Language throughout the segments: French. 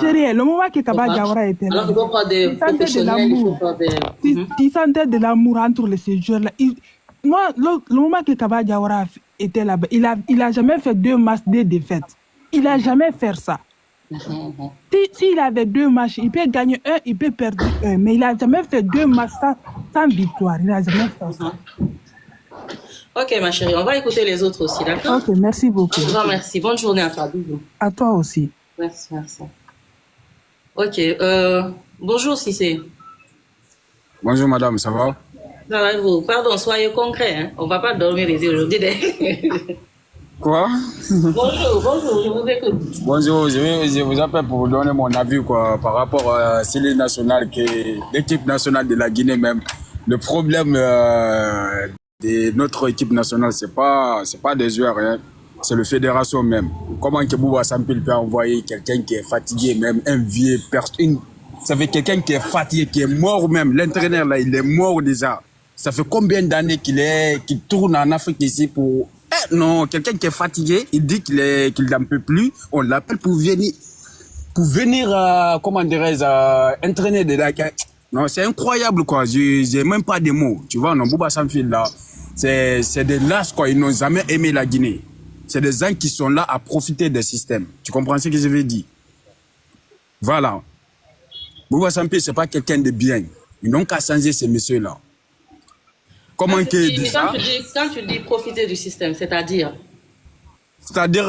Chérie, le moment que Kaba Diawara était là, alors il faut pas des professionnels, il faut pas des... Tu sentais de l'amour entre ces joueurs-là. Moi, le moment que Kaba Diawara était là-bas, il a jamais fait 2 matchs, 2 défaites. Il a jamais fait ça. S'il avait 2 matchs, il peut gagner 1, il peut perdre 1. Mais il a jamais fait 2 matchs sans victoire. Il a jamais fait ça. Ok, ma chérie, on va écouter les autres aussi, d'accord? Ok, merci beaucoup. Merci. Bonne journée à toi. Bisous. À toi aussi. Merci. Ok, bonjour Cissé. Bonjour madame, ça va? Ça va vous? Pardon, soyez concret, hein? On va pas dormir ici aujourd'hui. Quoi? Bonjour, je vous écoute. Bonjour, je vous appelle pour vous donner mon avis quoi, par rapport à l'équipe nationale, l'équipe nationale de la Guinée même. Le problème de notre équipe nationale, c'est pas des joueurs, hein. C'est le fédération même. Comment que Bouba Sampil peut envoyer quelqu'un qui est fatigué, même un vieux personne, ça fait quelqu'un qui est fatigué, qui est mort même. L'entraîneur là, il est mort déjà. Ça fait combien d'années qu'il tourne en Afrique ici pour... non, quelqu'un qui est fatigué, il dit qu'il n'en peut plus. On l'appelle pour venir comment dirais-je, entraîner des lacs. Non, c'est incroyable quoi. J'ai même pas de mots. Tu vois, non, Bouba Sampil là, c'est des lâches quoi. Ils n'ont jamais aimé la Guinée. C'est des gens qui sont là à profiter des systèmes. Tu comprends ce que je veux dire? Voilà. Bouba Sampil, c'est pas quelqu'un de bien. Ils n'ont qu'à changer ces messieurs-là. Comment qu'ils disent ça? Quand tu dis profiter du système, c'est-à-dire? C'est-à-dire,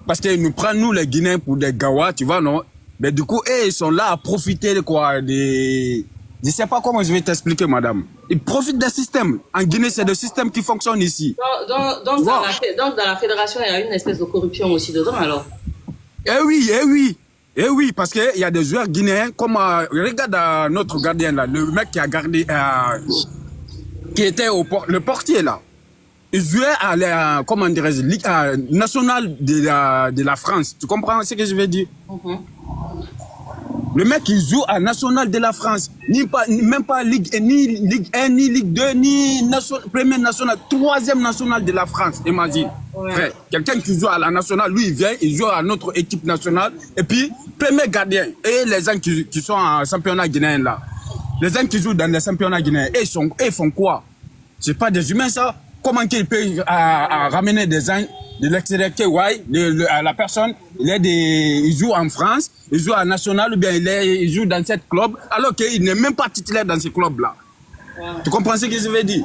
parce qu'ils nous prennent, nous, les Guinéens, pour des gawas, tu vois, non? Mais du coup, ils sont là à profiter de quoi? Je sais pas comment je vais t'expliquer, madame. Ils profitent des systèmes. En Guinée, c'est le système qui fonctionne ici. Donc, dans la fédération, il y a une espèce de corruption aussi dedans, alors? Eh oui, parce qu'il y a des joueurs guinéens, comme, regarde notre gardien là, le mec qui a gardé, qui était le portier là. Il jouait à la, comment dirais-je, Ligue nationale de la France. Tu comprends ce que je veux dire? Le mec il joue à national de la France, même pas Ligue 1, ni Ligue 1, ni Ligue 2, ni première nationale, 3e nationale de la France, imagine. Ouais. Quelqu'un qui joue à la nationale, lui il vient, il joue à notre équipe nationale, et puis premier gardien, et les gens qui sont en championnat guinéen là, les gens qui jouent dans les championnats guinéens, ils font quoi? C'est pas des humains ça? Comment qu'ils peuvent ramener des gens de l'extérieur, la personne, il joue en France, il joue en national, ou bien il joue dans cette club, alors qu'il n'est même pas titulaire dans ce club-là. Tu comprends ce que je veux dire?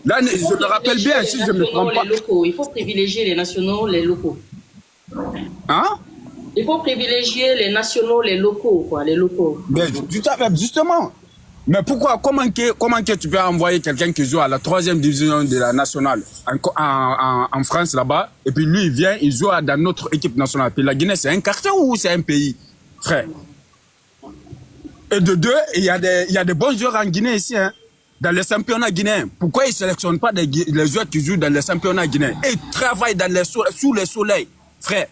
Là, je me rappelle bien, si je ne me trompe pas. Il faut privilégier les nationaux, les locaux. Hein? Il faut privilégier les nationaux, les locaux, quoi, les locaux. Mais, justement. Mais pourquoi, comment que tu peux envoyer quelqu'un qui joue à la 3e division de la nationale en France là-bas, et puis lui il vient, il joue dans notre équipe nationale. Puis la Guinée c'est un quartier ou c'est un pays, frère? Et de deux, il y a des bons joueurs en Guinée ici, hein, dans les championnats guinéens. Pourquoi ils ne sélectionnent pas les joueurs qui jouent dans les championnats guinéens? Et ils travaillent sous le soleil, frère.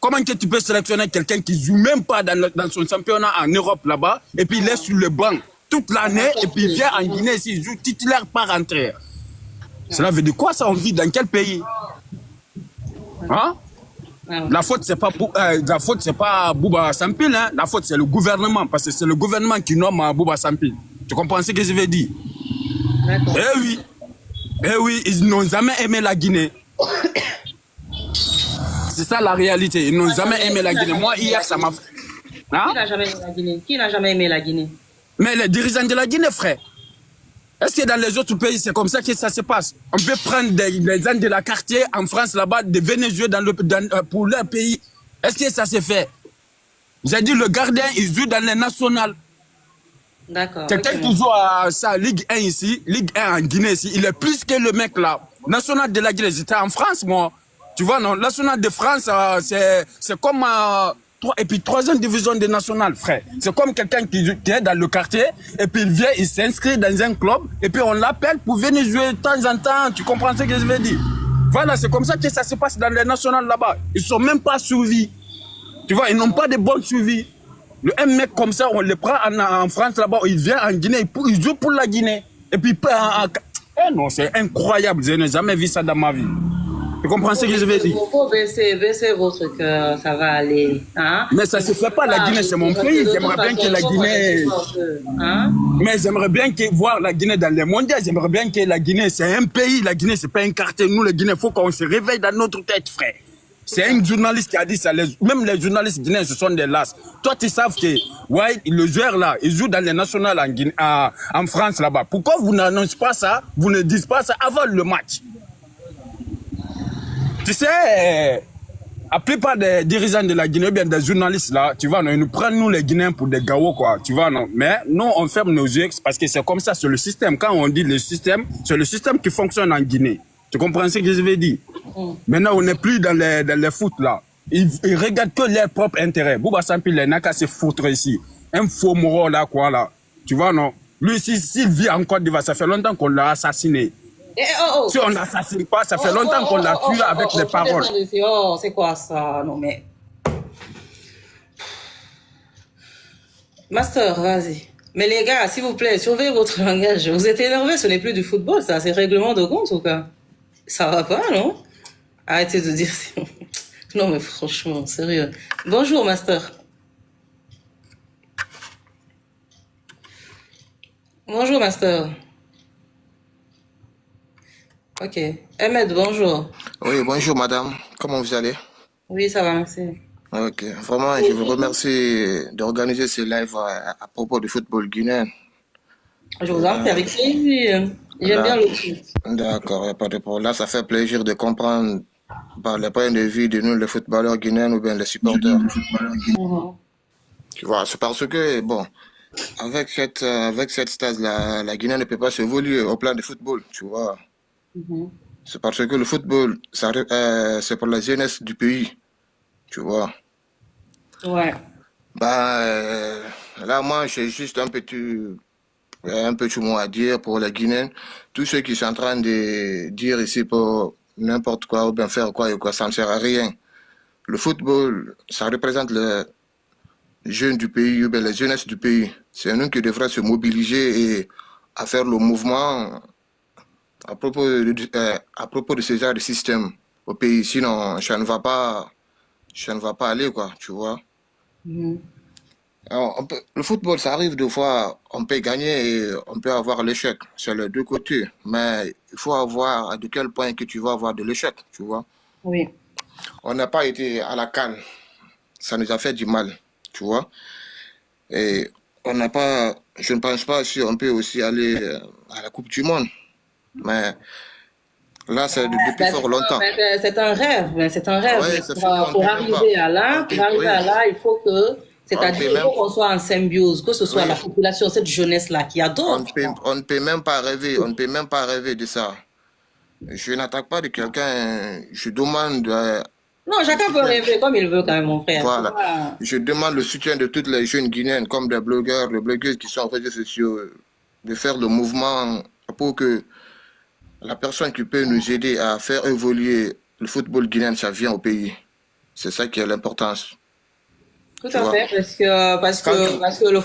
Comment que tu peux sélectionner quelqu'un qui joue même pas dans son championnat en Europe là-bas, et puis il est sur le banc toute l'année, et puis il vient en Guinée ici, il joue titulaire par entrée. Cela veut dire quoi ça? On vit dans quel pays? Hein? La faute c'est pas Bouba Sampil, hein? La faute c'est le gouvernement, parce que c'est le gouvernement qui nomme Bouba Sampil. Tu comprends ce que je veux dire? Eh oui, ils n'ont jamais aimé la Guinée. C'est ça la réalité, ils n'ont jamais aimé la Guinée. Moi hier ça m'a... Hein? Qui n'a jamais aimé la Guinée? Qui n'a jamais aimé la Guinée? Mais les dirigeants de la Guinée, frère, est-ce que dans les autres pays, c'est comme ça que ça se passe? On peut prendre des gens de la quartier en France, là-bas, de venir jouer pour leur pays. Est-ce que ça se fait? J'ai dit, le gardien, il joue dans les nationales. D'accord. Quelqu'un qui joue à ça, Ligue 1 ici, Ligue 1 en Guinée ici, il est plus que le mec là. National de la Guinée, j'étais en France, moi. Tu vois, non, national de France, c'est comme... et puis 3e division des nationales, frère. C'est comme quelqu'un qui est dans le quartier, et puis il vient, il s'inscrit dans un club, et puis on l'appelle pour venir jouer de temps en temps. Tu comprends ce que je veux dire? Voilà, c'est comme ça que ça se passe dans les nationales là-bas. Ils sont même pas suivis. Tu vois, ils n'ont pas de bon suivi. Un mec comme ça, on le prend en France là-bas, il vient en Guinée, il joue pour la Guinée. Et puis, non, c'est incroyable, je n'ai jamais vu ça dans ma vie. Tu comprends ce que je veux dire? Il faut baisser votre cœur, ça va aller. Hein? Mais ça ne se fait pas, la Guinée, c'est mon pays. J'aimerais bien que la Guinée... Hein? Mais j'aimerais bien voir la Guinée dans les mondiaux. J'aimerais bien que la Guinée, c'est un pays. La Guinée, c'est pas un quartier. Nous, les Guinéens, il faut qu'on se réveille dans notre tête, frère. C'est un journaliste qui a dit ça. Même les journalistes guinéens, ce sont des lasses. Toi, tu sais que ouais, le joueur là, il joue dans les nationales en, Guinée, en France là-bas. Pourquoi vous n'annoncez pas ça? Vous ne dites pas ça avant le match? Tu sais, la plupart des dirigeants de la Guinée, bien des journalistes là, tu vois, non, ils nous prennent nous les Guinéens pour des gaots, quoi, tu vois, non. Mais nous, on ferme nos yeux parce que c'est comme ça, c'est le système. Quand on dit le système, c'est le système qui fonctionne en Guinée. Tu comprends ce que je veux dire? Maintenant, on n'est plus dans les foot là. Ils regardent que leurs propres intérêts. Bouba Sampi, il n'a qu'à se foutre ici. Un faux moro là, quoi, là. Tu vois, non? Lui, s'il vit en Côte d'Ivoire, ça fait longtemps qu'on l'a assassiné. Si on n'assassine pas, ça fait longtemps qu'on l'a tué avec les paroles. Oh, c'est quoi ça? Non, mais. Master, vas-y. Mais les gars, s'il vous plaît, surveillez votre langage. Vous êtes énervés, ce n'est plus du football, ça. C'est règlement de compte ou quoi? Ça va pas, non? Arrêtez de dire ça. Non, mais franchement, sérieux. Bonjour, Master. Bonjour, Master. Ok. Ahmed, bonjour. Oui, bonjour madame. Comment vous allez? Oui, ça va, merci. Ok, vraiment, je vous remercie d'organiser ce live à propos du football guinéen. Je vous en prie, avec plaisir. J'aime bien le foot. D'accord, il n'y a pas de problème. Là, ça fait plaisir de comprendre par le point de vue de nous, les footballeurs guinéens ou bien les supporters. Tu vois, c'est parce que, bon, avec cette stage, la Guinée ne peut pas s'évoluer au plan de football, tu vois. C'est parce que le football, c'est pour la jeunesse du pays, tu vois. Ouais. Là, moi, j'ai juste un petit mot à dire pour les Guinéens. Tous ceux qui sont en train de dire ici pour n'importe quoi ou bien faire quoi et quoi, ça ne sert à rien. Le football, ça représente les jeunes du pays ou bien les jeunesses du pays. C'est nous qui devrions se mobiliser et à faire le mouvement à propos de ce genre de système au pays. Sinon, ça ne va pas aller, quoi, tu vois. Alors, le football, ça arrive des fois, on peut gagner et on peut avoir l'échec. C'est les deux côtés. Mais il faut avoir de quel point que tu vas avoir de l'échec, tu vois. Oui. On n'a pas été à la CAN. Ça nous a fait du mal, tu vois. Et on n'a pas, je ne pense pas si on peut aussi aller à la Coupe du Monde. Mais là, c'est depuis fort longtemps. C'est un rêve, c'est un rêve. Ouais, pour arriver à là, il faut que, c'est-à-dire qu'il faut qu'on soit en symbiose, que ce soit la population, cette jeunesse-là qui adore. On ne peut même pas rêver, on ne peut même pas rêver de ça. Je n'attaque pas de quelqu'un, je demande... non, chacun peut rêver comme il veut quand même, mon frère. Voilà. Je demande le soutien de toutes les jeunes Guinéennes, comme des blogueurs, des blogueuses qui sont en réseaux sociaux, de faire le mouvement pour que la personne qui peut nous aider à faire évoluer le football guinéen, ça vient au pays. C'est ça qui est l'importance. Tout à fait, parce que le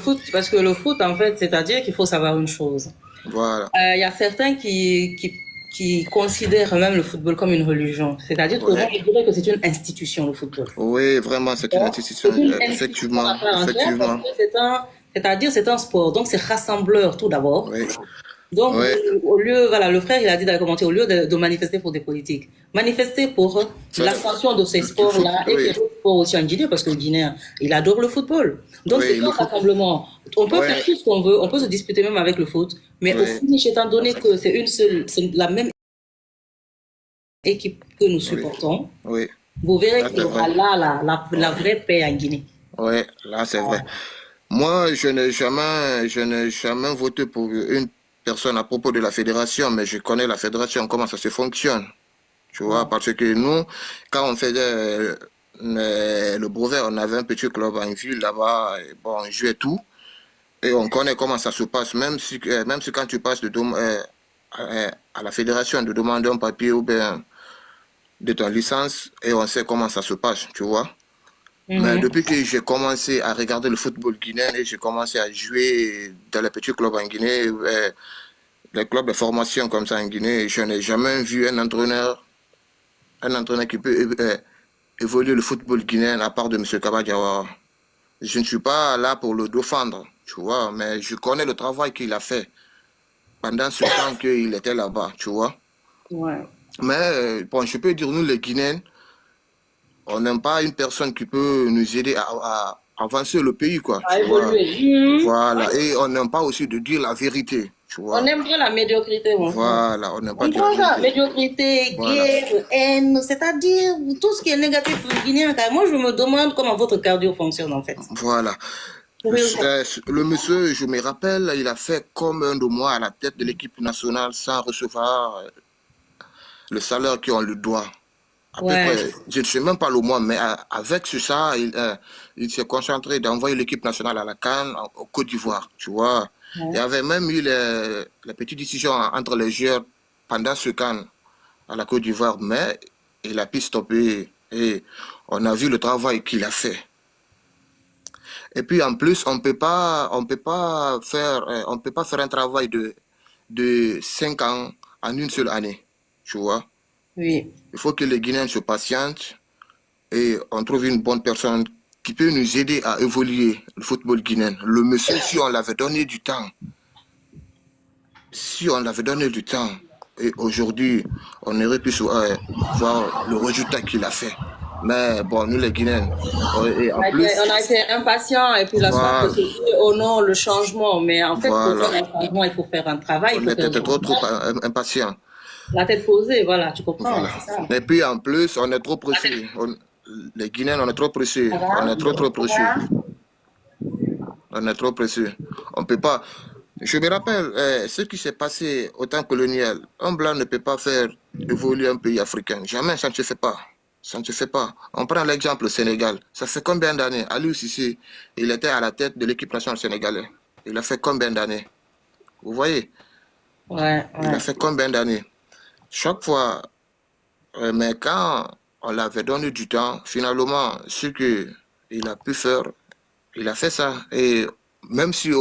foot, en fait, c'est-à-dire qu'il faut savoir une chose. Voilà. Il y a certains qui considèrent même le football comme une religion. C'est-à-dire que moi, je dirais que c'est une institution, le football. Oui, vraiment, c'est une institution. Effectivement. C'est-à-dire c'est un sport. Donc, c'est rassembleur, tout d'abord. Oui. Donc, au lieu, voilà, le frère, il a dit dans le commentaire, au lieu de manifester pour des politiques, manifester pour l'ascension de ces sports-là et des autres sports aussi en Guinée, parce que le Guinéen, il adore le football. Donc, c'est un rassemblement. On peut faire tout ce qu'on veut, on peut se disputer même avec le foot, mais au finish, étant donné que c'est la même équipe que nous supportons, vous verrez qu'il y aura là la vraie paix en Guinée. Oui, là, c'est vrai. Moi, je n'ai jamais voté pour une personne à propos de la fédération, mais je connais la fédération, comment ça se fonctionne. Tu vois, parce que nous, quand on faisait le brevet, on avait un petit club en ville là-bas, bon, on jouait tout, et on connaît comment ça se passe, même si quand tu passes à la fédération de demander un papier ou bien de ton licence, et on sait comment ça se passe, tu vois. Mais depuis que j'ai commencé à regarder le football guinéen et j'ai commencé à jouer dans les petits clubs en Guinée, les clubs de formation comme ça en Guinée, je n'ai jamais vu un entraîneur un entraîneur qui peut évoluer le football guinéen à part de M. Kaba Diawara. Je ne suis pas là pour le défendre, tu vois, mais je connais le travail qu'il a fait pendant ce temps qu'il était là-bas, tu vois. Ouais. Mais bon, je peux dire, nous les Guinéens, on n'aime pas une personne qui peut nous aider à avancer le pays, quoi. À tu vois. évoluer. Voilà, et on n'aime pas aussi de dire la vérité, tu vois. On aime bien la médiocrité, mon frère. Voilà, on n'aime pas On dire prend la ça, vérité. médiocrité, Voilà. guerre, haine, c'est-à-dire tout ce qui est négatif guinéen. Car moi, je me demande comment votre cardio fonctionne, en fait. Voilà. Le monsieur, je me rappelle, il a fait comme un de moi à la tête de l'équipe nationale sans recevoir le salaire qu'on lui doit. À peu près, je ne sais même pas le mois, mais avec ça, il s'est concentré d'envoyer l'équipe nationale à la CAN au Côte d'Ivoire, tu vois. Il y avait même eu les petites décisions entre les joueurs pendant ce CAN à la Côte d'Ivoire, mais il a pu stopper et on a vu le travail qu'il a fait. Et puis en plus, on peut pas faire un travail de 5 ans en une seule année, tu vois. Oui. Il faut que les Guinéens se patientent et on trouve une bonne personne qui peut nous aider à évoluer le football guinéen. Le monsieur, si on l'avait donné du temps, et aujourd'hui, on aurait pu voir le résultat qu'il a fait. Mais bon, nous les Guinéens, et en plus, on a été impatients et puis la soirée, oh non, le changement. Mais en fait, pour faire un changement, il faut faire un travail. On était trop impatients. La tête posée, voilà, tu comprends. Voilà. Ça. Et puis en plus, on est trop pressés. Les Guinéens, on est trop pressés. On est trop pressés. On est trop pressés. On peut pas. Je me rappelle ce qui s'est passé au temps colonial. Un blanc ne peut pas faire évoluer un pays africain. Jamais, ça ne se fait pas. Ça ne se fait pas. On prend l'exemple Sénégal. Ça fait combien d'années? Aliou Cissé, il était à la tête de l'équipe nationale sénégalaise. Il a fait combien d'années? Vous voyez? Ouais. Il a fait combien d'années? Chaque fois, mais quand on l'avait donné du temps, finalement, ce qu'il a pu faire, il a fait ça. Et même si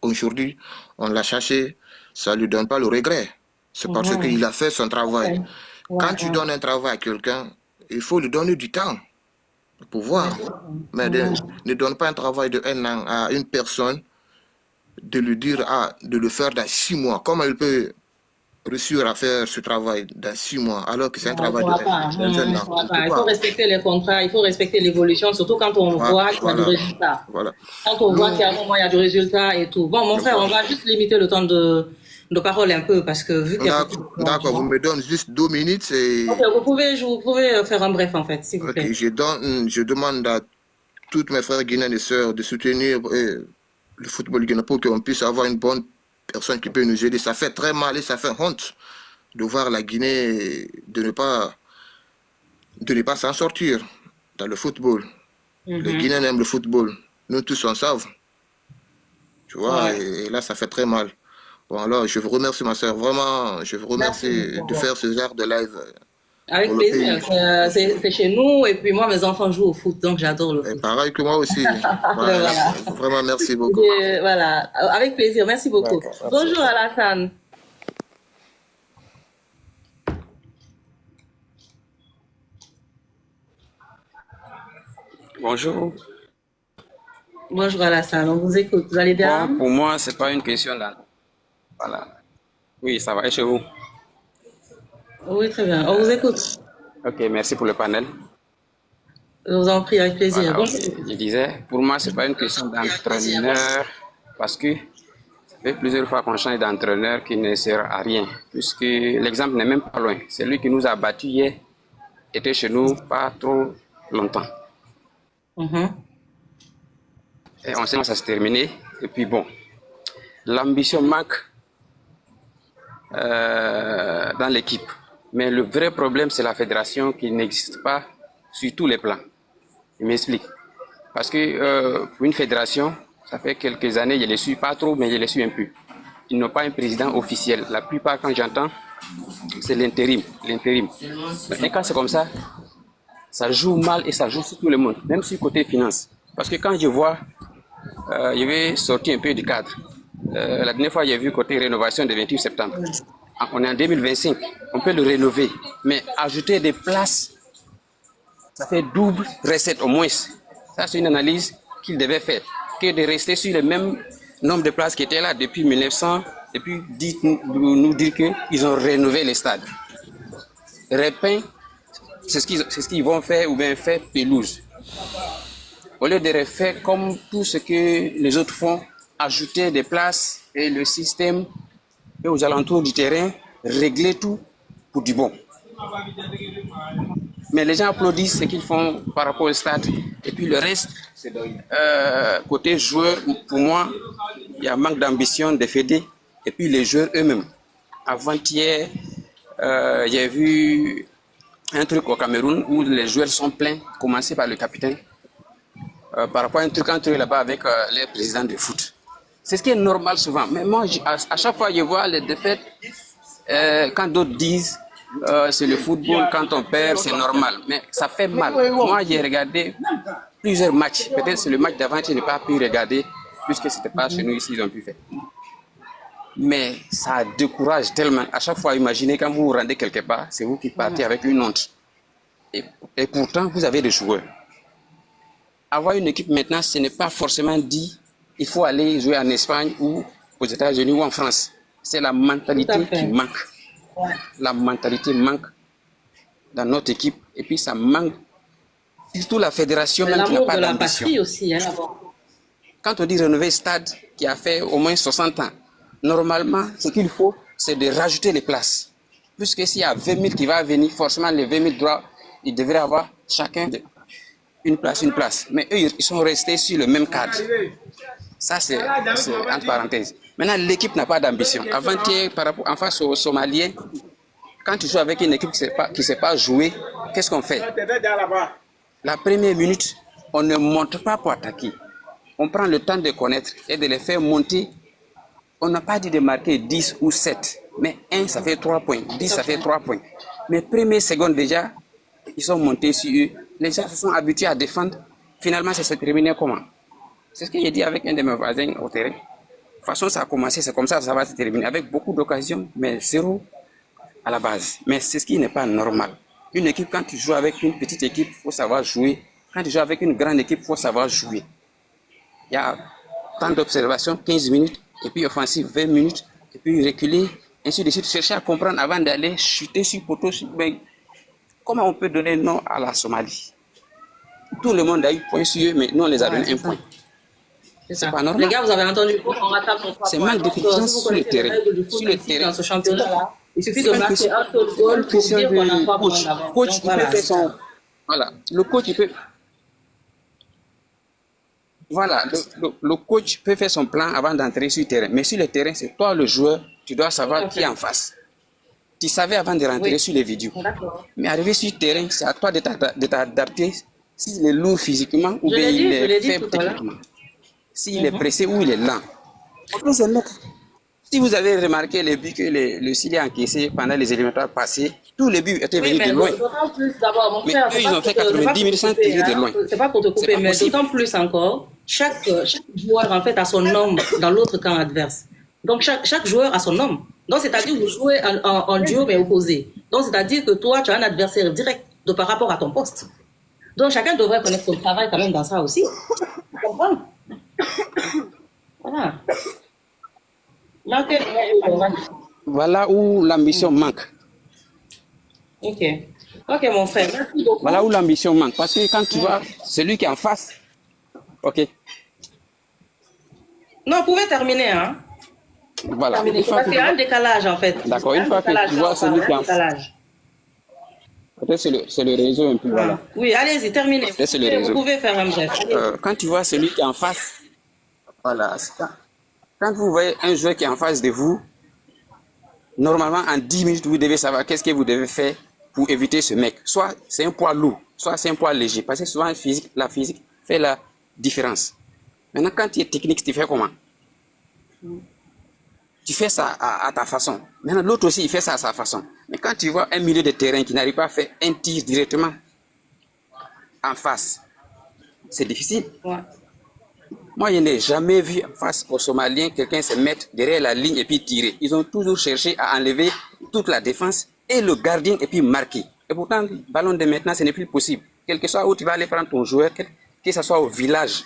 aujourd'hui, on l'a cherché, ça ne lui donne pas le regret. C'est parce qu'il a fait son travail. Quand tu donnes un travail à quelqu'un, il faut lui donner du temps pour pouvoir. Mais ne donne pas un travail de 1 an à une personne, de lui dire de le faire dans 6 mois. Comment il peut réussir à faire ce travail dans 6 mois alors que c'est un travail de 1 an? Il faut respecter les contrats, il faut respecter l'évolution, surtout quand on voit qu'il y a du résultat. Voilà. Quand on voit qu'il y a un moment, il y a du résultat et tout. Bon, mon frère, on va juste limiter le temps de parole un peu parce que vu qu'il y a... D'accord, vous me donnez juste 2 minutes. Et... Okay, vous pouvez faire un bref en fait, s'il vous plaît. Je demande à tous mes frères guinéens et sœurs de soutenir le football guinéen pour qu'on puisse avoir une bonne personne qui peut nous aider. Ça fait très mal et ça fait honte de voir la Guinée de ne pas s'en sortir dans le football. Les Guinéens aiment le football. Nous tous on savent. Tu vois, et là ça fait très mal. Bon alors je vous remercie ma soeur, vraiment je vous remercie de faire ce genre de live. Avec plaisir, c'est chez nous et puis moi mes enfants jouent au foot donc j'adore le foot. Pareil que moi aussi. Voilà. Vraiment merci beaucoup. Et voilà, avec plaisir, merci beaucoup. Bonjour Alassane. Bonjour. Bonjour Alassane, on vous écoute, vous allez bien? Bon, pour moi, c'est pas une question là. Voilà. Oui, ça va, et chez vous? Oui, très bien, on vous écoute. Ok, merci pour le panel. Je vous en prie, avec plaisir. Voilà, je disais, pour moi, c'est pas une question d'entraîneur, parce que ça fait plusieurs fois qu'on change d'entraîneur qui ne sert à rien, puisque l'exemple n'est même pas loin. C'est lui qui nous a battus hier, était chez nous pas trop longtemps. Et on sait que ça s'est terminé, et puis bon, l'ambition manque dans l'équipe. Mais le vrai problème, c'est la fédération qui n'existe pas sur tous les plans. Je m'explique. Parce que pour une fédération, ça fait quelques années, je ne les suis pas trop, mais je les suis un peu. Ils n'ont pas un président officiel. La plupart, quand j'entends, c'est l'intérim. Mais quand c'est comme ça, ça joue mal et ça joue sur tout le monde, même sur le côté finance. Parce que quand je vois, je vais sortir un peu du cadre. La dernière fois, j'ai vu côté rénovation de 28 septembre. on est en 2025, on peut le rénover. Mais ajouter des places, ça fait double recette au moins. Ça, c'est une analyse qu'il devait faire. Que de rester sur le même nombre de places qui étaient là depuis 1900, et puis nous dire qu'ils ont rénové les stades. Repeint, c'est ce qu'ils vont faire ou bien faire pelouse. Au lieu de refaire comme tout ce que les autres font, ajouter des places et le système et aux alentours du terrain, régler tout pour du bon. Mais les gens applaudissent ce qu'ils font par rapport au stade. Et puis le reste, côté joueurs, pour moi, il y a un manque d'ambition des fédés. Et puis les joueurs eux-mêmes. Avant-hier, j'ai vu un truc au Cameroun où les joueurs sont pleins, commencé par le capitaine, par rapport à un truc entre eux là-bas avec les présidents de foot. C'est ce qui est normal souvent. Mais moi, à chaque fois, je vois les défaites, quand d'autres disent c'est le football, quand on perd, c'est normal. Mais ça fait mal. Moi, j'ai regardé plusieurs matchs. Peut-être c'est le match d'avant que je n'ai pas pu regarder, puisque ce n'était pas chez nous ici, ils ont pu faire. Mais ça décourage tellement. À chaque fois, imaginez quand vous vous rendez quelque part, c'est vous qui partez avec une honte. Et pourtant, vous avez des joueurs. Avoir une équipe maintenant, ce n'est pas forcément dit il faut aller jouer en Espagne ou aux États-Unis ou en France. C'est la mentalité qui manque. La mentalité manque dans notre équipe. Et puis ça manque. Surtout la fédération même qui n'a pas d'ambition. Aussi, hein, quand on dit rénover stade qui a fait au moins 60 ans, normalement, ce qu'il faut, c'est de rajouter les places. Puisque s'il y a 20 000 qui vont venir, forcément les 20 000 ils devraient avoir chacun une place. Mais eux, ils sont restés sur le même cadre. Ça, c'est entre parenthèses. Maintenant, l'équipe n'a pas d'ambition. Avant-hier, en face aux Somaliens, quand tu joues avec une équipe qui ne sait pas jouer, qu'est-ce qu'on fait? La première minute, on ne monte pas pour attaquer. On prend le temps de connaître et de les faire monter. On n'a pas dit de marquer 10 ou 7, mais 1, ça fait 3 points, 10, ça fait 3 points. Mais première seconde déjà, ils sont montés sur eux. Les gens se sont habitués à défendre. Finalement, ça s'est terminé comment? C'est ce que j'ai dit avec un de mes voisins au terrain. De toute façon, ça a commencé, c'est comme ça va se terminer. Avec beaucoup d'occasions, mais 0 à la base. Mais c'est ce qui n'est pas normal. Une équipe, quand tu joues avec une petite équipe, il faut savoir jouer. Quand tu joues avec une grande équipe, il faut savoir jouer. Il y a tant d'observations, 15 minutes, et puis offensive 20 minutes, et puis reculer, ainsi de suite. Chercher à comprendre avant d'aller chuter sur poteau. Comment on peut donner nom à la Somalie? Tout le monde a eu point sur eux, mais nous on les a donné un point. C'est pas normal. Les gars, vous avez entendu, on rattrape nos 3 c'est points. mal de confiance sur le terrain. Sur le terrain, dans ce championnat-là, il suffit de marquer un seul goal pour dire qu'on a 3 points d'avance. Coach, il peut faire son... Voilà, le coach, il peut... Voilà, le coach peut faire son plan avant d'entrer sur le terrain. Mais sur le terrain, c'est toi le joueur, tu dois savoir qui est en face. Tu savais avant de rentrer sur les vidéos. Mais arriver sur le terrain, c'est à toi de t'adapter s'il est lourd physiquement ou bien il est faible techniquement. S'il est pressé ou il est lent. Si vous avez remarqué les buts que le Chili a encaissés pendant les éliminatoires passés, tous les buts étaient venus de loin. Mais eux, ils ont fait 90 000 sans tirer de loin. C'est pas pour te couper, mais d'autant plus encore, chaque joueur en fait a son homme dans l'autre camp adverse. Donc chaque joueur a son homme. Donc c'est-à-dire que vous jouez en duo mais opposé. Donc c'est-à-dire que toi, tu as un adversaire direct par rapport à ton poste. Donc chacun devrait connaître son travail quand même dans ça aussi. Tu comprends? Voilà. Voilà où l'ambition manque. Ok, mon frère, merci beaucoup. Voilà où l'ambition manque. Parce que quand tu vois celui qui est en face, ok. Non, vous pouvez terminer, hein. Voilà. Parce qu'il y a un décalage, en fait. D'accord, une fois que tu vois celui qui est en face. Peut-être c'est le réseau un peu, voilà. Oui, allez-y, terminez. Vous pouvez faire un geste. Quand tu vois celui qui est en face, voilà. Quand vous voyez un joueur qui est en face de vous, normalement, en 10 minutes, vous devez savoir qu'est-ce que vous devez faire pour éviter ce mec. Soit c'est un poids lourd, soit c'est un poids léger. Parce que souvent, la physique fait la différence. Maintenant, quand tu es technique, tu fais comment? Tu fais ça à ta façon. Maintenant, l'autre aussi, il fait ça à sa façon. Mais quand tu vois un milieu de terrain qui n'arrive pas à faire un tir directement en face, c'est difficile. Ouais. Moi, je n'ai jamais vu face aux Somaliens quelqu'un se mettre derrière la ligne et puis tirer. Ils ont toujours cherché à enlever toute la défense et le gardien et puis marquer. Et pourtant, le ballon de maintenant, ce n'est plus possible. Quel que soit où tu vas aller prendre ton joueur, que ce soit au village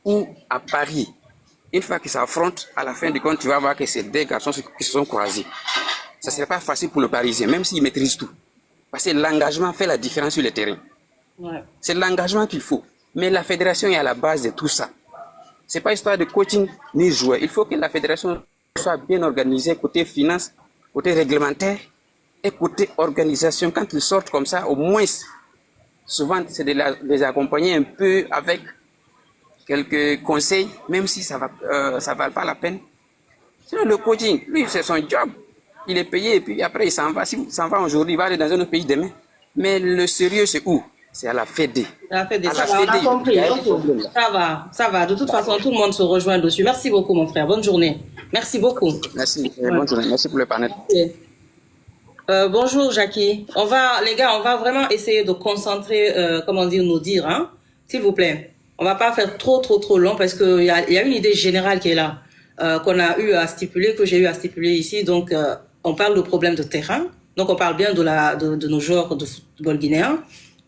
ou à Paris, une fois qu'ils s'affrontent, à la fin du compte, tu vas voir que c'est des garçons qui se sont croisés. Ça ne serait pas facile pour le Parisien, même s'il maîtrise tout. Parce que l'engagement fait la différence sur le terrain. Ouais. C'est l'engagement qu'il faut. Mais la fédération est à la base de tout ça. Ce n'est pas histoire de coaching ni joueur. Il faut que la fédération soit bien organisée côté finance, côté réglementaire et côté organisation. Quand ils sortent comme ça, au moins, souvent, c'est de les accompagner un peu avec quelques conseils, même si ça ne vale pas la peine. Sinon, le coaching, lui, c'est son job. Il est payé et puis après, il s'en va. S'il s'en va aujourd'hui, il va aller dans un autre pays demain. Mais le sérieux, c'est où? C'est à la Fédé. La Fédé, ça va, on a compris. Ça va. De toute façon, tout le monde se rejoint dessus. Merci beaucoup, mon frère. Bonne journée. Merci beaucoup. Merci. Bonne journée. Merci pour le panel. Bonjour, Jackie. Les gars, on va vraiment essayer de concentrer, nos dires, hein. S'il vous plaît. On va pas faire trop long parce qu'il y a une idée générale qui est là, qu'on a eu à stipuler, que j'ai eu à stipuler ici. Donc, on parle de problèmes de terrain. Donc, on parle bien de nos joueurs de football guinéen.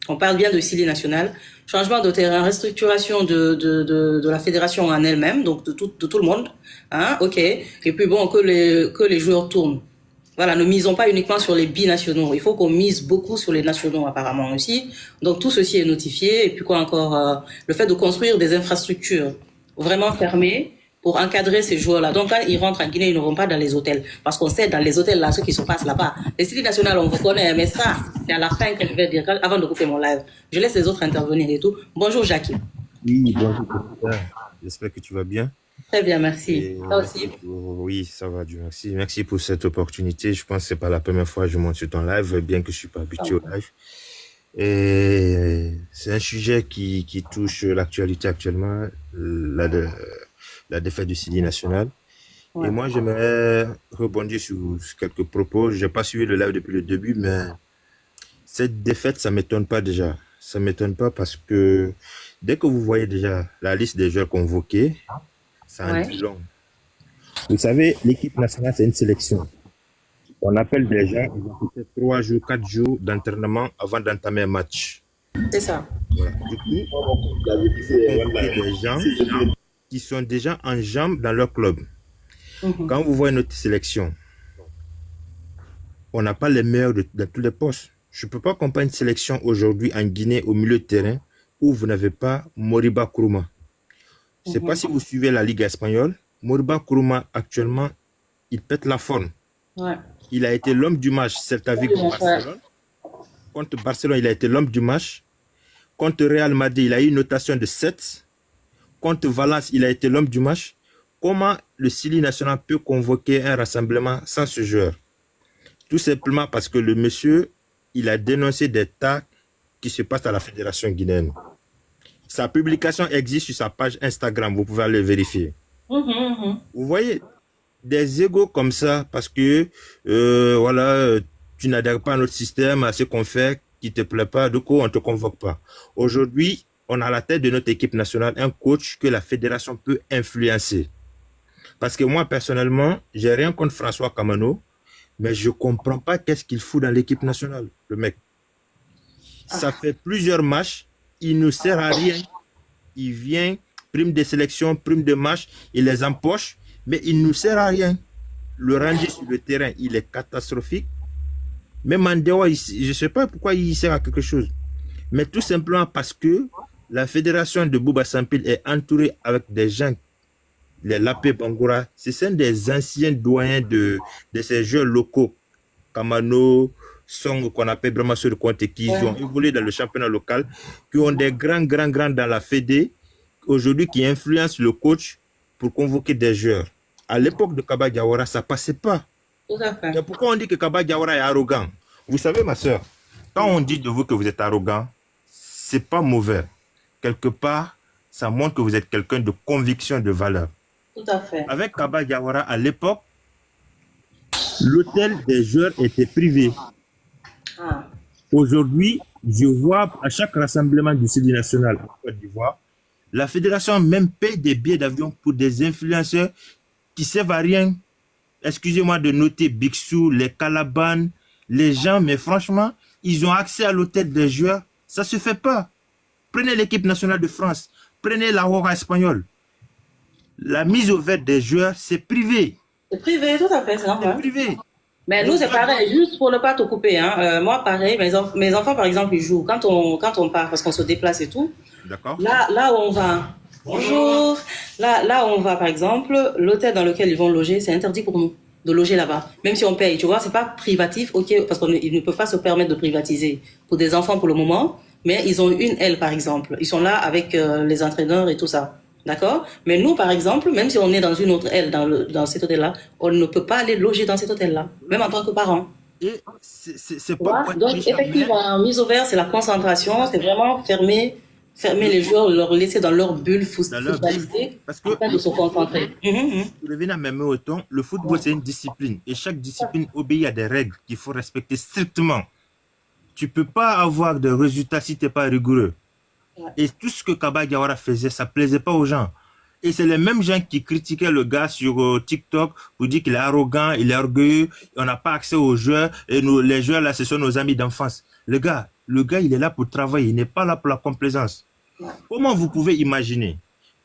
On parle bien de Sili national. Changement de terrain, restructuration de la fédération en elle-même, donc de tout le monde. Hein, ok. Et puis bon, que les joueurs tournent. Voilà, ne misons pas uniquement sur les binationaux. Il faut qu'on mise beaucoup sur les nationaux apparemment aussi. Donc tout ceci est notifié. Et puis quoi encore, le fait de construire des infrastructures vraiment fermées pour encadrer ces joueurs-là. Donc quand ils rentrent en Guinée, ils ne vont pas dans les hôtels. Parce qu'on sait dans les hôtels là, ce qui se passe là-bas. Les cités nationales, on vous connaît, mais ça, c'est à la fin que je vais dire, avant de couper mon live. Je laisse les autres intervenir et tout. Bonjour Jackie. Oui, bonjour. J'espère que tu vas bien. Très bien, merci. Toi aussi? Oui, ça va, Dieu merci. Merci pour cette opportunité. Je pense que c'est pas la première fois que je monte sur ton live, bien que je suis pas habitué au live. Et c'est un sujet qui touche l'actualité actuellement, la défaite du Sili national. Ouais. Et moi, j'aimerais rebondir sur quelques propos. Je n'ai pas suivi le live depuis le début, mais cette défaite, ça ne m'étonne pas déjà. Ça ne m'étonne pas parce que dès que vous voyez déjà la liste des joueurs convoqués, ça en dit long. Vous savez, l'équipe nationale, c'est une sélection. On appelle des gens, ils ont peut-être 3 jours, 4 jours d'entraînement avant d'entamer un match. C'est ça. Voilà. Du coup, il faut des gens qui sont déjà en jambes dans leur club. Quand vous voyez notre sélection, on n'a pas les meilleurs dans tous les postes. Je ne peux pas comparer une sélection aujourd'hui en Guinée au milieu de terrain où vous n'avez pas Moriba Kourouma. Je ne sais pas si vous suivez la Ligue espagnole. Moriba Kourouma, actuellement, il pète la forme. Ouais. Il a été l'homme du match, Celta Vigo Barcelone. Contre Barcelone, il a été l'homme du match. Contre Real Madrid, il a eu une notation de 7. Contre Valence, il a été l'homme du match. Comment le Sili national peut convoquer un rassemblement sans ce joueur? Tout simplement parce que le monsieur, il a dénoncé des tas qui se passent à la Fédération guinéenne. Sa publication existe sur sa page Instagram, vous pouvez aller vérifier. Vous voyez, des égos comme ça, parce que voilà, tu n'adhères pas à notre système, à ce qu'on fait, qui ne te plaît pas, du coup, on ne te convoque pas. Aujourd'hui, on a à la tête de notre équipe nationale un coach que la fédération peut influencer. Parce que moi, personnellement, je n'ai rien contre François Kamano, mais je ne comprends pas qu'est-ce qu'il fout dans l'équipe nationale, le mec. Ça fait plusieurs matchs, il ne sert à rien. Il vient, prime de sélection, prime de match, il les empoche, mais il ne sert à rien. Le rendu sur le terrain, il est catastrophique. Même Mandewa, je ne sais pas pourquoi il sert à quelque chose. Mais tout simplement parce que la fédération de Bouba Sampil est entourée avec des gens, les Lapé Bangoura, ce sont des anciens doyens de ces joueurs locaux, Kamano, Song, qu'on appelle vraiment ceux de Conte, qui ont évolué dans le championnat local, qui ont des grands dans la Fédé, aujourd'hui qui influencent le coach pour convoquer des joueurs. À l'époque de Kaba Diawara, ça ne passait pas. Et pourquoi on dit que Kaba Diawara est arrogant? Vous savez, ma soeur, quand on dit de vous que vous êtes arrogant, ce n'est pas mauvais. Quelque part, ça montre que vous êtes quelqu'un de conviction, de valeur. Tout à fait. Avec Kaba Diawara, à l'époque, l'hôtel des joueurs était privé. Aujourd'hui, je vois à chaque rassemblement du Sili national en Côte d'Ivoire, La fédération même paye des billets d'avion pour des influenceurs qui servent à rien. Excusez-moi de noter Bixou, les Calaban, les gens, mais franchement, ils ont accès à l'hôtel des joueurs. Ça ne se fait pas. Prenez l'équipe nationale de France, prenez la Roja espagnole. La mise au vert des joueurs, c'est privé. C'est privé, tout à fait, c'est C'est normal. privé. Mais nous, c'est pareil, juste pour ne pas te couper. Hein. Moi, pareil, mes enfants, par exemple, ils jouent. Quand on part, parce qu'on se déplace et tout, D'accord. là où on va, bonjour, là où on va, par exemple, l'hôtel dans lequel ils vont loger, c'est interdit pour nous de loger là-bas. Même si on paye, tu vois, c'est pas privatif, ok, parce qu'ils ne peuvent pas se permettre de privatiser pour des enfants pour le moment, mais ils ont une aile, par exemple. Ils sont là avec les entraîneurs et tout ça. D'accord? Mais nous, par exemple, même si on est dans une autre aile, dans cet hôtel-là, on ne peut pas aller loger dans cet hôtel-là, même en tant que parent. Et c'est Tu pas vois? pour être Donc, méchant, mais effectivement, mise au vert, c'est la concentration, c'est vraiment fermer les joueurs, leur laisser dans leur bulle dans leur footballistique, parce que afin de se concentrer. pour revenir à mes mots autant, le football c'est une discipline et chaque discipline obéit à des règles qu'il faut respecter strictement. Tu peux pas avoir de résultats si tu n'es pas rigoureux. Ouais. Et tout ce que Kaba Diawara faisait, ça plaisait pas aux gens. Et c'est les mêmes gens qui critiquaient le gars sur TikTok pour dire qu'il est arrogant, il est orgueilleux, on n'a pas accès aux joueurs et nous, les joueurs là, ce sont nos amis d'enfance. Le gars, il est là pour travailler, il n'est pas là pour la complaisance. Ouais. Comment vous pouvez imaginer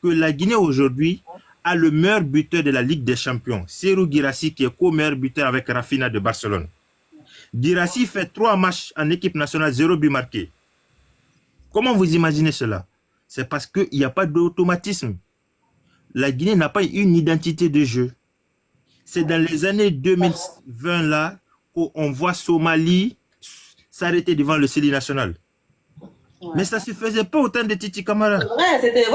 que la Guinée aujourd'hui a le meilleur buteur de la Ligue des Champions, Serhou Guirassy, qui est co-meilleur buteur avec Rafinha de Barcelone. Guirassy fait 3 matchs en équipe nationale, 0 but marqué. Comment vous imaginez cela? C'est parce qu'il n'y a pas d'automatisme. La Guinée n'a pas une identité de jeu. C'est dans les années 2020 là qu'on voit Somalie s'arrêter devant le Sili national. Ouais. Mais ça ne se faisait pas autant de Titi Camara. Ouais, c'était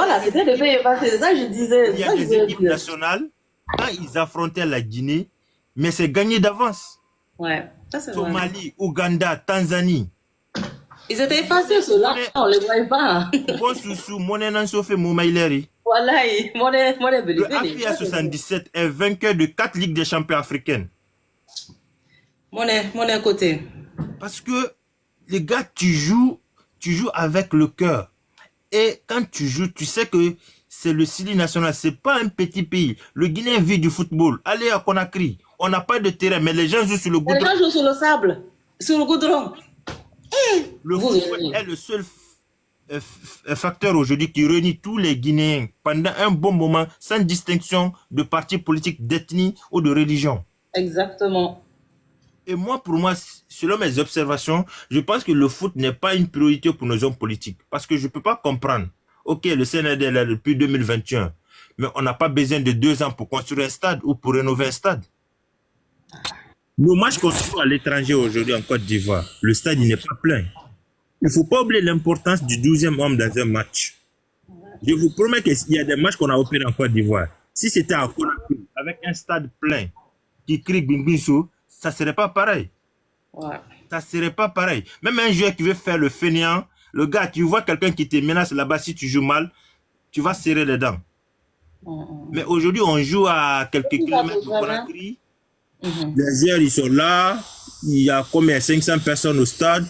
le fait, c'est ça que je disais. Il y a des équipes nationales, quand ils affrontaient la Guinée, mais c'est gagné d'avance. Ouais, ça c'est vrai. Somalie, Ouganda, Tanzanie. Ils étaient effacés, ceux-là. On les voyait pas. Bon Soussou, Monenan Sofé Moumaileri. Voilà, Le AFIA 77 est vainqueur de 4 Ligues des champions africaines. Mon côté. Parce que, les gars, tu joues avec le cœur. Et quand tu joues, tu sais que c'est le Sili national, c'est pas un petit pays. Le Guinée vit du football. Allez à Conakry, on n'a pas de terrain, mais les gens jouent sur le goudron. Les gens jouent sur le sable, sur le goudron. Le football est le seul facteur aujourd'hui qui réunit tous les Guinéens pendant un bon moment, sans distinction de parti politique, d'ethnie ou de religion. Exactement. Et moi, pour moi, selon mes observations, je pense que le foot n'est pas une priorité pour nos hommes politiques. Parce que je ne peux pas comprendre. Ok, le CNRD est là depuis 2021, mais on n'a pas besoin de 2 ans pour construire un stade ou pour rénover un stade. Nos matchs qu'on joue à l'étranger aujourd'hui en Côte d'Ivoire, le stade il n'est pas plein. Il ne faut pas oublier l'importance du 12e homme dans un match. Je vous promets qu'il y a des matchs qu'on a opérés en Côte d'Ivoire. Si c'était à Conakry, avec un stade plein, qui crie Bimbiso, ça ne serait pas pareil. Ouais. Ça ne serait pas pareil. Même un joueur qui veut faire le fainéant, le gars, tu vois quelqu'un qui te menace là-bas, si tu joues mal, tu vas serrer les dents. Mais aujourd'hui, on joue à quelques kilomètres de Conakry. Les joueurs, ils sont là. Il y a combien? 500 personnes au stade.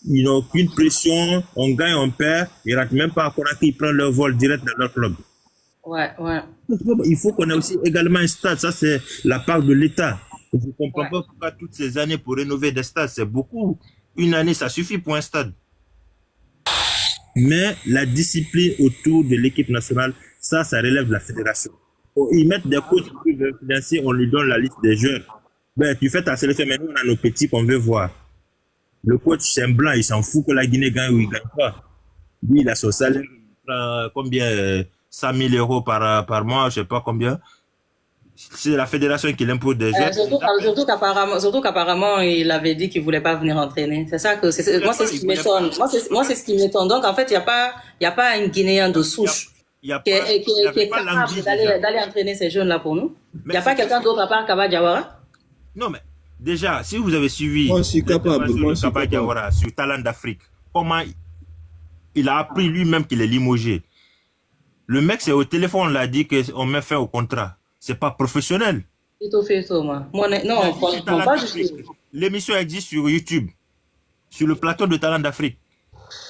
Ils n'ont aucune pression. On gagne, on perd. Ils ne ratent même pas à Conakry. Ils prennent leur vol direct dans leur club. Ouais. Il faut qu'on ait aussi également un stade. Ça, c'est la part de l'État. Je ne comprends pas pourquoi toutes ces années pour rénover des stades, c'est beaucoup. Une année, ça suffit pour un stade. Mais la discipline autour de l'équipe nationale, ça relève de la fédération. Ils mettent des coachs qui veulent financer, on lui donne la liste des jeunes. Ben, tu fais ta sélection, mais nous, on a nos petits qu'on veut voir. Le coach, c'est un blanc, il s'en fout que la Guinée gagne ou il ne gagne pas. Lui, il a son salaire, il prend combien 100 000 euros par mois, je ne sais pas combien. C'est la fédération qui l'impose des jeunes. Surtout qu'apparemment, il avait dit qu'il ne voulait pas venir entraîner. C'est ça que moi, c'est ce qui m'étonne. Moi, c'est ce qui m'étonne. Donc, en fait, il n'y a pas un Guinéen de souche qui est capable d'aller entraîner ces jeunes-là pour nous. Il n'y a pas quelqu'un d'autre à part Kaba Diawara? Non, mais déjà, si vous avez suivi Moi, je suis capable. Kaba Diawara sur Talent d'Afrique, comment il a appris lui-même qu'il est limogé. Le mec, c'est au téléphone, on l'a dit qu'on met fin au contrat. C'est pas professionnel. Non, franchement, pas juste. L'émission existe sur YouTube, sur le plateau de Talent d'Afrique.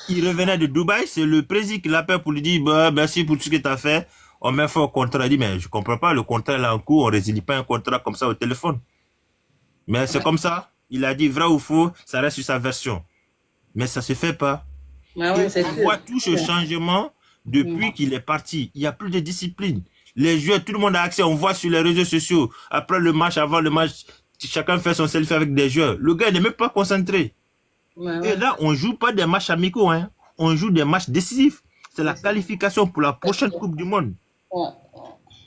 il revenait de Dubaï, c'est le président qui l'appelle pour lui dire bah, merci pour tout ce que tu as fait. On met fin au contrat. Il dit mais je comprends pas, le contrat est là en cours, on ne résilie pas un contrat comme ça au téléphone. Mais c'est comme ça. Il a dit vrai ou faux, ça reste sur sa version. Mais ça se fait pas. Ah ouais, on voit tout ce changement depuis qu'il est parti. Il n'y a plus de discipline. Les joueurs, tout le monde a accès. On voit sur les réseaux sociaux. Après le match, avant le match, chacun fait son selfie avec des joueurs. Le gars n'est même pas concentré. Et là, on ne joue pas des matchs amicaux. Hein. On joue des matchs décisifs. C'est la qualification pour la prochaine Coupe du Monde.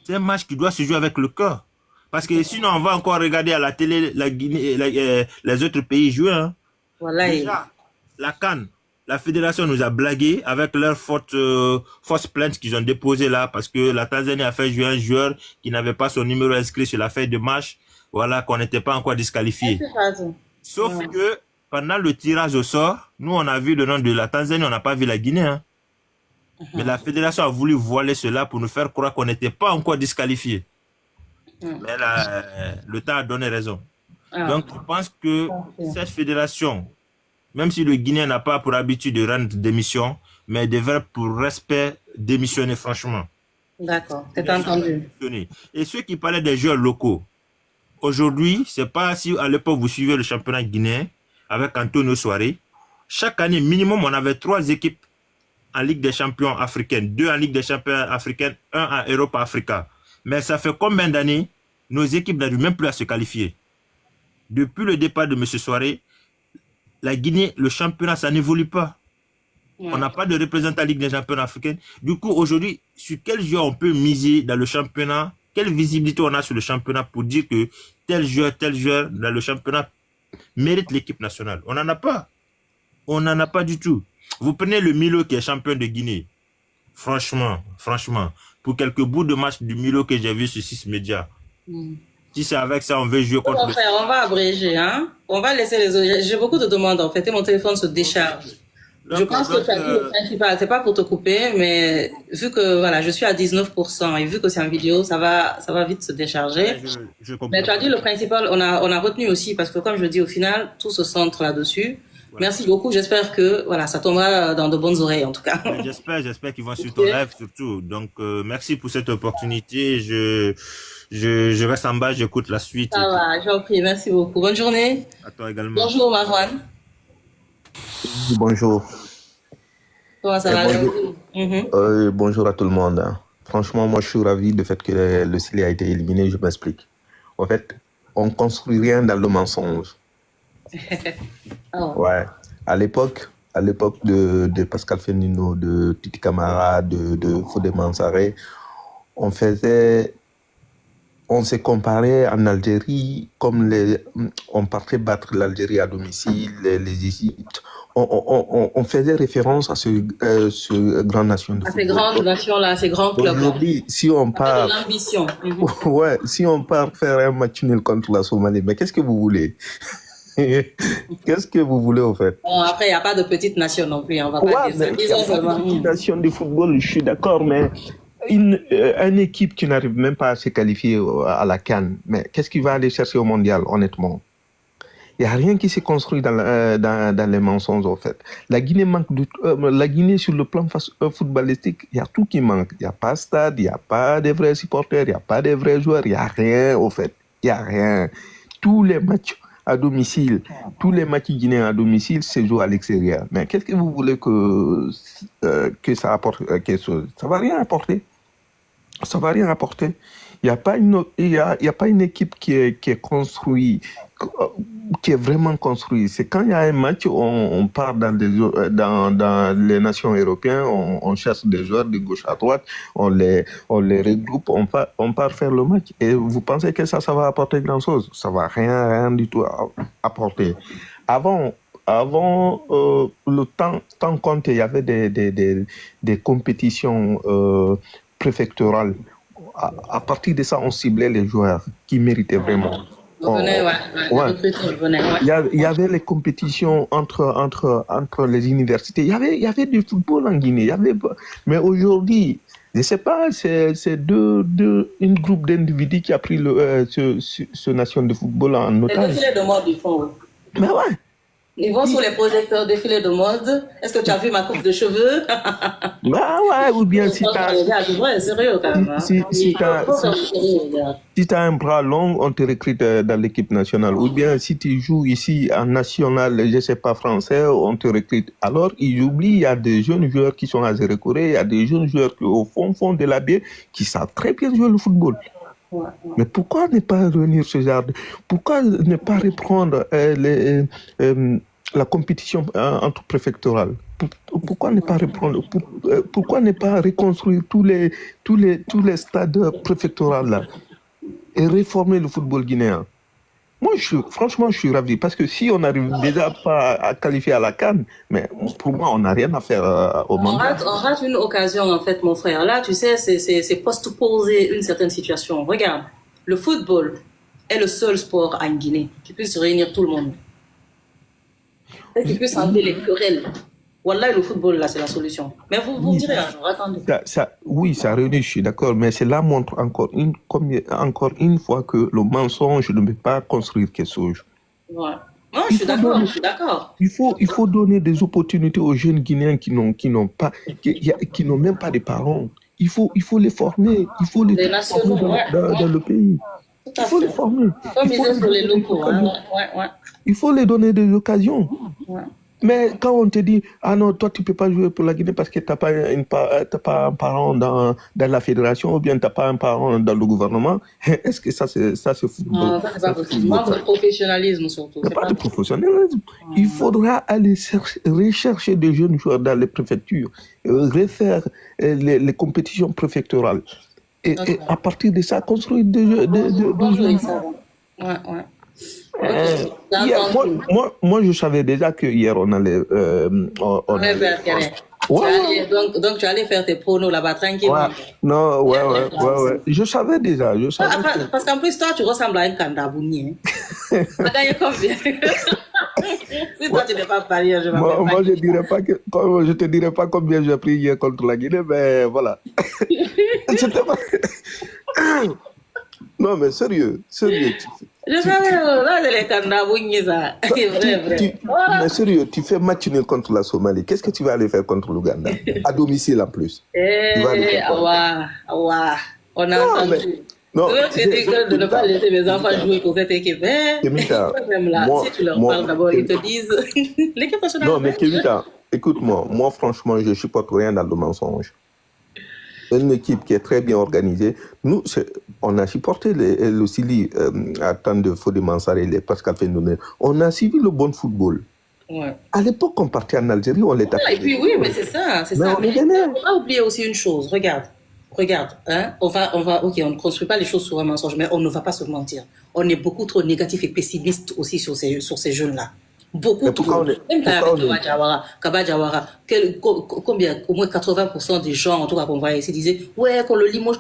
C'est un match qui doit se jouer avec le cœur. Parce que sinon, on va encore regarder à la télé la Guinée, les autres pays jouer. Hein. Voilà. Déjà, la CAN, la fédération nous a blagué avec leur fausse plainte qu'ils ont déposée là parce que la Tanzanie a fait jouer un joueur qui n'avait pas son numéro inscrit sur la feuille de match. Voilà, qu'on n'était pas encore disqualifié. Sauf que pendant le tirage au sort, nous, on a vu le nom de la Tanzanie, on n'a pas vu la Guinée. Hein. Mais la fédération a voulu voiler cela pour nous faire croire qu'on n'était pas encore disqualifié. Mais là, le temps a donné raison. Donc, je pense que cette fédération, même si le Guinéen n'a pas pour habitude de rendre démission, mais devrait pour respect démissionner franchement. D'accord, c'est entendu. Et ceux qui parlaient des joueurs locaux, aujourd'hui, c'est pas si à l'époque vous suivez le championnat guinéen avec Antonio Soare, chaque année minimum on avait 3 équipes en Ligue des champions africaine, 2 en Ligue des champions africaine, 1 en Europa Africa. Mais ça fait combien d'années nos équipes n'arrivent même plus à se qualifier? Depuis le départ de M. Soare, la Guinée, le championnat, ça n'évolue pas. On n'a pas de représentant en Ligue des champions africaine. Du coup, aujourd'hui, sur quel joueur on peut miser dans le championnat? Quelle visibilité on a sur le championnat pour dire que tel joueur dans le championnat mérite l'équipe nationale? On n'en a pas. On n'en a pas du tout. Vous prenez le Milo qui est champion de Guinée. Franchement, pour quelques bouts de match du Milo que j'ai vu sur 6 médias, si c'est avec ça, on veut jouer contre... On va abréger, hein. On va laisser les autres. J'ai beaucoup de demandes, en fait, et mon téléphone se décharge. Je pense que tu as dit le principal. C'est pas pour te couper, mais vu que, voilà, je suis à 19%, et vu que c'est en vidéo, ça va vite se décharger. Je comprends. Mais tu as dit le principal, on a retenu aussi, parce que comme je dis, au final, tout se centre là-dessus. Voilà. Merci beaucoup. J'espère que voilà, ça tombera dans de bonnes oreilles en tout cas. J'espère qu'ils vont sur ton live surtout. Donc merci pour cette opportunité. Je reste en bas, j'écoute la suite. Ça va, j'en prie. Merci beaucoup. Bonne journée. À toi également. Bonjour Marwan. Bonjour. Comment ça va? Bonjour. Bonjour à tout le monde. Franchement, moi je suis ravi du fait que le Chili a été éliminé. Je m'explique. En fait, on ne construit rien dans le mensonge. Ouais. À l'époque de Pascal Fenino, de Titi Camara, de Fodé Mansaré, on s'est comparé en Algérie comme on partait battre l'Algérie à domicile, les Égyptes. On faisait référence à ce grand nation de football. Ces grandes nations-là, ces grands clubs. Aujourd'hui, si on part... l'ambition. Ouais, si on part faire un match nul contre la Somalie, mais qu'est-ce que vous voulez? Qu'est-ce que vous voulez au fait? Bon, après, il n'y a pas de petite nation non plus. On va pas dire ça. Disons seulement une nation de football, je suis d'accord, mais une équipe qui n'arrive même pas à se qualifier à la CAN, mais qu'est-ce qu'il va aller chercher au mondial, honnêtement? Il n'y a rien qui s'est construit dans les mensonges, en fait. La Guinée la Guinée, sur le plan footballistique, il y a tout qui manque. Il n'y a pas de stade, il n'y a pas de vrais supporters, il n'y a pas de vrais joueurs, il n'y a rien, au fait. Il n'y a rien. Tous les matchs à domicile, tous les matchs guinéens à domicile se jouent à l'extérieur. Mais qu'est-ce que vous voulez que ça apporte quelque chose? Ça ne va rien apporter. Ça ne va rien apporter. Il n'y a pas une équipe qui est construite, qui est vraiment construite. C'est quand il y a un match, on part dans les nations européennes, on cherche des joueurs de gauche à droite, on les regroupe, on part faire le match. Et vous pensez que ça va apporter grand-chose? Ça ne va rien du tout apporter. Avant le temps compte, il y avait des compétitions préfectorales. À partir de ça, on ciblait les joueurs qui méritaient vraiment. Il y avait les compétitions entre les universités. Il y avait du football en Guinée. Mais aujourd'hui, je ne sais pas, c'est une groupe d'individus qui a pris ce nation de football en otage. C'est de mort du fond. Mais ouais. Ils vont sur les projecteurs défilés de mode. Est-ce que tu as vu ma coupe de cheveux? Ah ouais, ou bien si t'as C'est vrai, sérieux quand même. Hein. si t'as un bras long, on te recrute dans l'équipe nationale. Ou bien si tu joues ici en national, je sais pas français, on te recrute. Alors, ils oublient, il y a des jeunes joueurs qui sont à Zérekoré, il y a des jeunes joueurs qui, au fond de la baie qui savent très bien jouer le football. Ouais. Mais pourquoi ne pas revenir ce genre de... Pourquoi ne pas reprendre la compétition entre préfectorales? Pourquoi ne pas reprendre... Pourquoi ne pas reconstruire tous les stades préfectoraux là et réformer le football guinéen? Moi, franchement, je suis ravi parce que si on n'arrive déjà pas à qualifier à la CAN, mais pour moi, on n'a rien à faire au mondial. On rate une occasion, en fait, mon frère. Là, tu sais, c'est post-poser une certaine situation. Regarde, le football est le seul sport en Guinée qui puisse réunir tout le monde. Et qui puisse enlever les querelles. Wallah, le football, là, c'est la solution. Mais vous me direz un jour, attendez. Oui, ça réunit, je suis d'accord, mais cela montre encore une fois que le mensonge ne peut pas construire quelque chose. Ouais. Non, je suis d'accord. Il faut donner des opportunités aux jeunes Guinéens qui n'ont même pas de parents. Il faut les former, il faut les former dans le pays. Il faut les former. Comme ils sur les locaux. Il faut les donner des occasions. Ouais. Mais quand on te dit, ah non, toi tu peux pas jouer pour la Guinée parce que tu n'as pas un parent dans la fédération ou bien tu n'as pas un parent dans le gouvernement, est-ce que ça c'est football? Non, ça c'est pas possible. Manque de professionnalisme surtout. Il n'y a pas de professionnalisme. Il faudra aller rechercher des jeunes joueurs dans les préfectures, refaire les compétitions préfectorales. Et à partir de ça, construire des jeunes. Ouais. Moi, je savais déjà que hier on allait. Donc, tu allais faire tes pronos là-bas tranquillement. Ouais. Je savais déjà. Parce qu'en plus, toi, tu ressembles à un Kandabouni. Tu as gagné combien? Si toi, tu n'es pas parié, je vais moi, je te dirais pas combien j'ai pris hier contre la Guinée, mais voilà. C'était pas... Non, mais sérieux. Je savais, là, c'est les Kandabouni, ça. C'est vrai. Mais sérieux, tu fais match nul contre la Somalie. Qu'est-ce que tu vas aller faire contre l'Ouganda? À domicile en plus. On a entendu. Non, c'est dégueulasse de ne pas laisser mes enfants jouer pour cette équipe. Même là, si tu leur parles d'abord, ils te disent l'équipe nationale. Non, mais Kevita, écoute-moi. Moi, franchement, je ne supporte rien dans le mensonge. Une équipe qui est très bien organisée. Nous, on a supporté le Sili à temps de Fodé Mansaré, les Pascal Fenouné. On a suivi le bon football. Ouais. À l'époque, on partait en Algérie, on les tapait. Et puis oui, mais c'est ça. Mais on ne faut pas oublier aussi une chose. Regarde, hein, on ne construit pas les choses sur un mensonge, mais on ne va pas se mentir. On est beaucoup trop négatif et pessimiste aussi sur ces jeunes-là. Beaucoup trop. Même Kaba Diawara, combien, au moins 80% des gens, en tout cas qu'on voyait ici, disaient ouais, qu'on le limoge.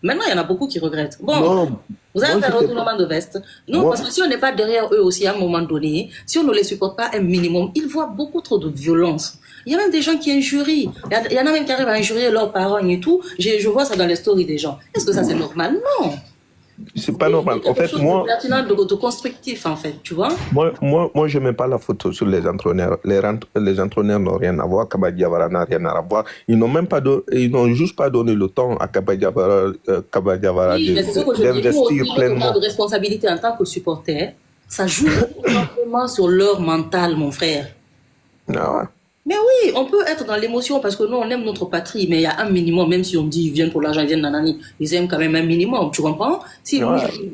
Maintenant, il y en a beaucoup qui regrettent. Bon, vous allez faire un retournement de veste. Non, parce que si on n'est pas derrière eux aussi à un moment donné, si on ne les supporte pas un minimum, ils voient beaucoup trop de violence. Il y a même des gens qui injurient. Il y en a même qui arrivent à injurier leurs parents et tout. Je vois ça dans les stories des gens. Est-ce que ça c'est normal? Non. C'est pas normal. En fait, moi, de constructif, en fait, tu vois. Moi, je mets pas la photo sur les entraîneurs. Les entraîneurs n'ont rien à voir. Kaba Diawara n'a rien à voir. Ils n'ont juste pas donné le temps à Kaba Diawara d'investir pleinement. Notre responsabilité en tant que supporter, ça joue vraiment sur leur mental, mon frère. Ah ouais. Mais oui, on peut être dans l'émotion parce que nous, on aime notre patrie, mais il y a un minimum, même si on dit ils viennent pour l'argent, ils viennent nanani, ils aiment quand même un minimum, tu comprends? Si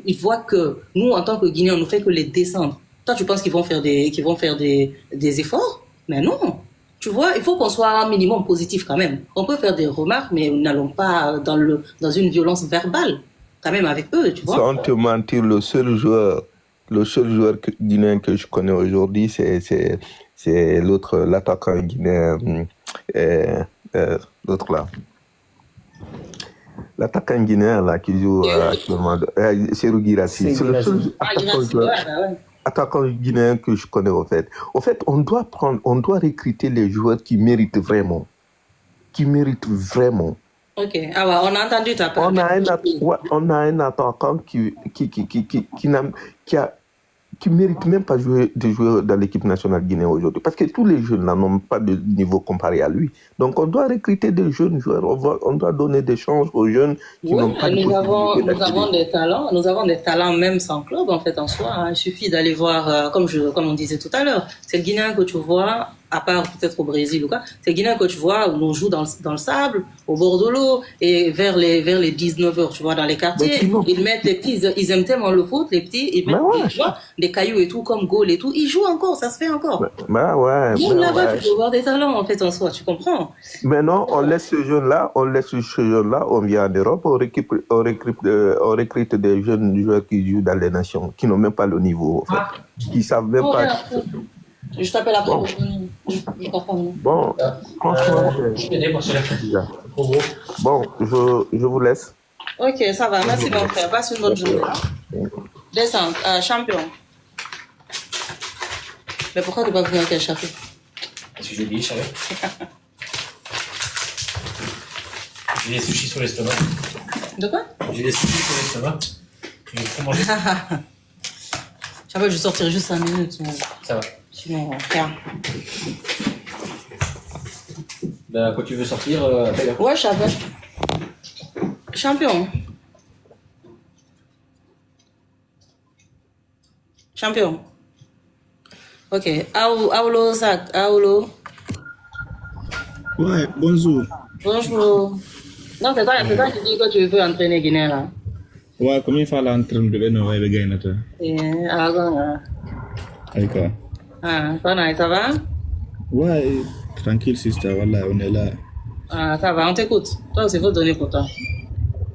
ils voient que nous, en tant que Guinéens, on ne fait que les descendre, toi, tu penses qu'ils vont faire des efforts? Mais non. Tu vois, il faut qu'on soit un minimum positif quand même. On peut faire des remarques, mais nous n'allons pas dans une violence verbale, quand même avec eux, tu vois? Sans te mentir, le seul joueur guinéen que je connais aujourd'hui, c'est l'autre, l'attaquant guinéen, l'autre là. L'attaquant guinéen là qui joue actuellement, Serou Guirassy. C'est le seul attaquant guinéen que je connais en fait. En fait, on doit recruter les joueurs qui méritent vraiment. Ok, on a entendu ta part. On a un attaquant qui méritent même pas de jouer dans l'équipe nationale guinéenne aujourd'hui. Parce que tous les jeunes là n'ont pas de niveau comparé à lui. Donc on doit recruter des jeunes joueurs, on doit donner des chances aux jeunes qui n'ont pas de possibilité nous avons des talents, même sans club en fait en soi. Hein. Il suffit d'aller voir, comme on disait tout à l'heure, c'est le Guinéen que tu vois, à part peut-être au Brésil ou quoi, c'est le Guinéen que tu vois où on joue dans le sable, au bord de l'eau, et vers les 19h, tu vois, dans les quartiers, ils mettent les petits, ils aiment tellement le foot, les petits, ils mettent des cailloux et tout, comme goal et tout, ils jouent encore, ça se fait encore. Là-bas, tu peux voir des talents en fait en soi, tu comprends? Maintenant, on laisse ce jeune-là, on vient en Europe, on recrute des jeunes joueurs qui jouent dans les nations, qui n'ont même pas le niveau, en fait. Qui savent même pas... Je t'appelle après. Bon, franchement, bon, je vous laisse. Ok, ça va. Merci mon frère. Passe une bonne journée. Descends, champion. Mais pourquoi tu n'es pas venu avec un café? Parce que j'ai oublié, je savais. J'ai des sushis sur l'estomac. De quoi? J'ai des sushis sur l'estomac. Je vais trop manger. Je vais sortir juste 5 minutes. Ça va. Sinon, frère. Ben, quand tu veux sortir, appelle. Ouais, je t'appelle. Champion. Champion. Ok. Aulo, Zach. Aulo. Ouais, bonjour. Bonjour. Non, c'est toi qui dis que tu veux entraîner Guinée, là. Ouais, comment il faut l'entraîner de l'entraîner avec Guinée, toi? D'accord. Ah, ça va? Ouais, tranquille, sister, voilà, on est là. Ah, ça va, on t'écoute. Toi aussi, il faut donner pour toi.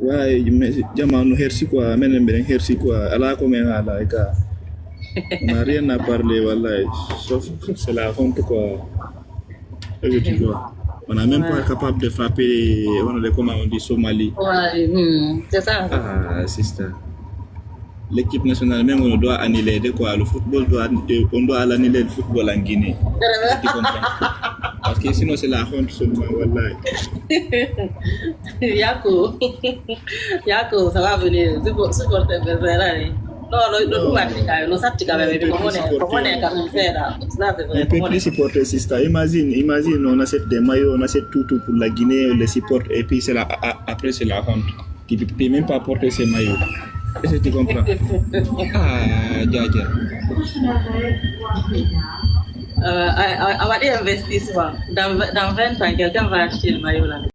Ouais, mais jamono hersi quoi, menen ben hersi quoi, ala ko men ala eka. On n'a rien à parler, voilà, sauf c'est la honte quoi. Tu vois. On n'est même pas capable de frapper, comment on dit, Somalie. Ouais, c'est ça. Ah, sister. L'équipe nationale même, on doit annuler quoi. Le football, on doit annuler le football en Guinée. Tu comprends? Parce que sinon, c'est la honte seulement, voilà. Yako, ça va venir. C'est pour supporter le non, on ne peut plus supporter sister. Imagine, on achète des maillots, on achète tout pour la Guinée, on les supporte et puis après c'est la honte. Tu ne peux même pas porter ces maillots. Est-ce que tu comprends? On va dire investissement. Dans 20 ans, quelqu'un va acheter le maillot là.